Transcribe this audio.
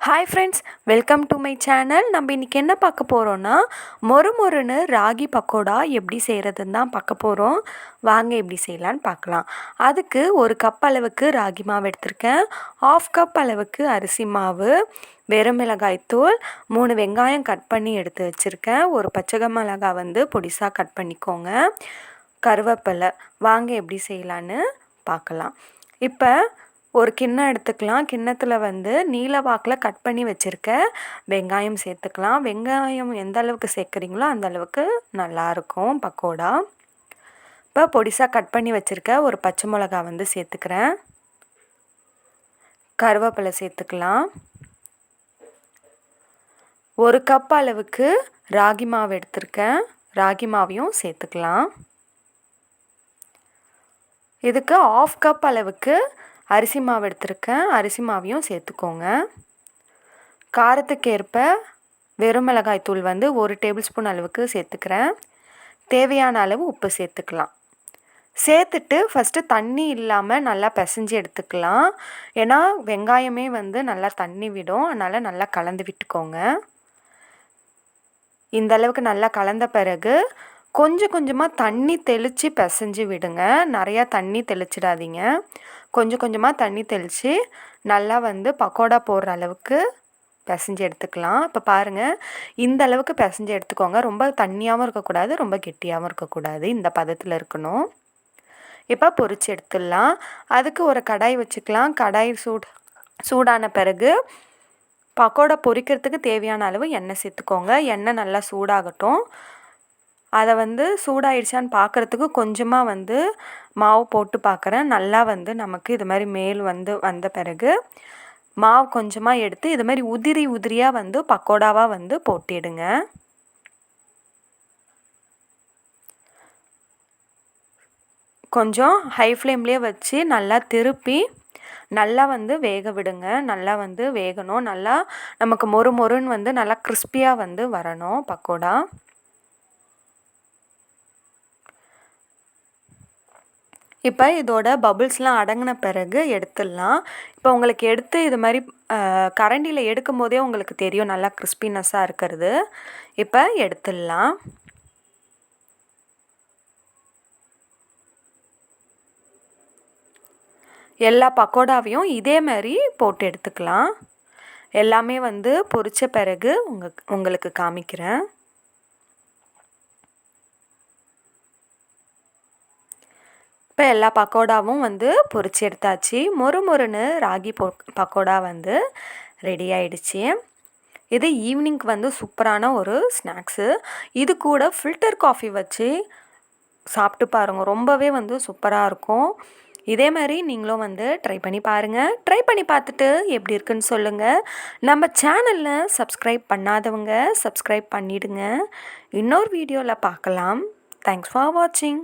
Hi friends, welcome to my channel. நம்ம இன்றைக்கி என்ன பார்க்க போகிறோன்னா, மொறுன்னு ராகி பக்கோடா எப்படி செய்கிறதுன்னு தான் பார்க்க போகிறோம். வாங்க எப்படி செய்யலான்னு பார்க்கலாம். அதுக்கு ஒரு கப் அளவுக்கு ராகி மாவு எடுத்திருக்கேன், 1/2 கப் அளவுக்கு அரிசி மாவு, வெறும் மிளகாய்த்தூள், 3 வெங்காயம் கட் பண்ணி எடுத்து வச்சுருக்கேன், ஒரு பச்சை மிளகாய் வந்து பொடிசாக கட் பண்ணிக்கோங்க, கருவேப்பிலை. வாங்க எப்படி செய்யலான்னு பார்க்கலாம். இப்போ ஒரு கிண்ணம் எடுத்துக்கலாம். கிண்ணத்தில் வந்து நீல வாக்கில் கட் பண்ணி வச்சுருக்க வெங்காயம் சேர்த்துக்கலாம். வெங்காயம் எந்த அளவுக்கு சேர்க்குறீங்களோ அந்த அளவுக்கு நல்லாயிருக்கும் பக்கோடா. இப்போ பொடிசாக கட் பண்ணி வச்சுருக்க ஒரு பச்சை மிளகா வந்து சேர்த்துக்கிறேன். கருவேப்பிலை சேர்த்துக்கலாம். ஒரு கப் அளவுக்கு ராகி மாவு எடுத்திருக்கேன், ராகி மாவையும் சேர்த்துக்கலாம். இதுக்கு 1/2 கப் அளவுக்கு அரிசி மாவு எடுத்திருக்கேன், அரிசி மாவையும் சேர்த்துக்கோங்க. காரத்துக்கு ஏற்ப வெறும் மிளகாய் தூள் வந்து 1 டேபிள் ஸ்பூன் அளவுக்கு சேர்த்துக்கிறேன். தேவையான அளவு உப்பு சேர்த்துக்கலாம். சேர்த்துட்டு ஃபஸ்ட்டு தண்ணி இல்லாமல் நல்லா பிசைஞ்சு எடுத்துக்கலாம். ஏன்னா வெங்காயமே வந்து நல்லா தண்ணி விடும், அதனால் நல்லா கலந்து விட்டுக்கோங்க. இந்த அளவுக்கு நல்லா கலந்த பிறகு கொஞ்சம் கொஞ்சமாக தண்ணி தெளித்து பிசைஞ்சு விடுங்க. நிறையா தண்ணி தெளிச்சிடாதீங்க, கொஞ்சம் கொஞ்சமாக தண்ணி தெளித்து நல்லா வந்து பக்கோடா போடுற அளவுக்கு பிசைஞ்சு எடுத்துக்கலாம். இப்போ பாருங்கள், இந்த அளவுக்கு பிசைஞ்சு எடுத்துக்கோங்க. ரொம்ப தண்ணியாகவும் இருக்கக்கூடாது, ரொம்ப கெட்டியாகவும் இருக்கக்கூடாது, இந்த பதத்தில் இருக்கணும். இப்போ பொரிச்சு எடுத்துடலாம். அதுக்கு ஒரு கடாய் வச்சுக்கலாம். கடாய் சூடான பிறகு பக்கோடா பொரிக்கிறதுக்கு தேவையான அளவு எண்ணெய் சேர்த்துக்கோங்க. எண்ணெய் நல்லா சூடாகட்டும். அதை வந்து சூடாயிடுச்சான்னு பார்க்குறதுக்கு கொஞ்சமாக வந்து மாவு போட்டு பார்க்குறேன். நல்லா வந்து நமக்கு இது மாதிரி மேல் வந்து வந்த பிறகு மாவு கொஞ்சமாக எடுத்து இது மாதிரி உதிரியாக வந்து பக்கோடாவாக வந்து போட்டிடுங்க. கொஞ்சம் ஹை ஃப்ளேம்லேயே வச்சு நல்லா திருப்பி நல்லா வந்து வேக விடுங்க. நல்லா வந்து வேகணும். நல்லா நமக்கு மொறுன்னு வந்து நல்லா கிறிஸ்பியாக வந்து வரணும் பக்கோடா. இப்போ இதோட பபுள்ஸ்லாம் அடங்கின பிறகு எடுத்துடலாம். இப்போ உங்களுக்கு எடுத்து இது மாதிரி கரண்டியில் எடுக்கும் போதே உங்களுக்கு தெரியும் நல்லா கிறிஸ்பினஸ்ஸாக இருக்கிறது. இப்போ எடுத்துடலாம். எல்லா பக்கோடாவையும் இதே மாதிரி போட்டு எடுத்துக்கலாம். எல்லாமே வந்து பொரித்த பிறகு உங்களுக்கு காமிக்கிறேன். இப்போ எல்லா பக்கோடாவும் வந்து பொரிச்சு எடுத்தாச்சு. மொறுன்னு ராகி பக்கோடா வந்து ரெடி ஆயிடுச்சு. இது ஈவினிங்க்கு வந்து சூப்பரான ஒரு ஸ்நாக்ஸு. இது கூட ஃபில்டர் காஃபி வச்சு சாப்பிட்டு பாருங்கள், ரொம்பவே வந்து சூப்பராக இருக்கும். இதே மாதிரி நீங்களும் வந்து ட்ரை பண்ணி பாருங்கள். ட்ரை பண்ணி பார்த்துட்டு எப்படி இருக்குன்னு சொல்லுங்கள். நம்ம சேனலில் சப்ஸ்கிரைப் பண்ணாதவங்க சப்ஸ்கிரைப் பண்ணிவிடுங்க. இன்னொரு வீடியோவில் பார்க்கலாம். தேங்க்ஸ் ஃபார் வாட்சிங்.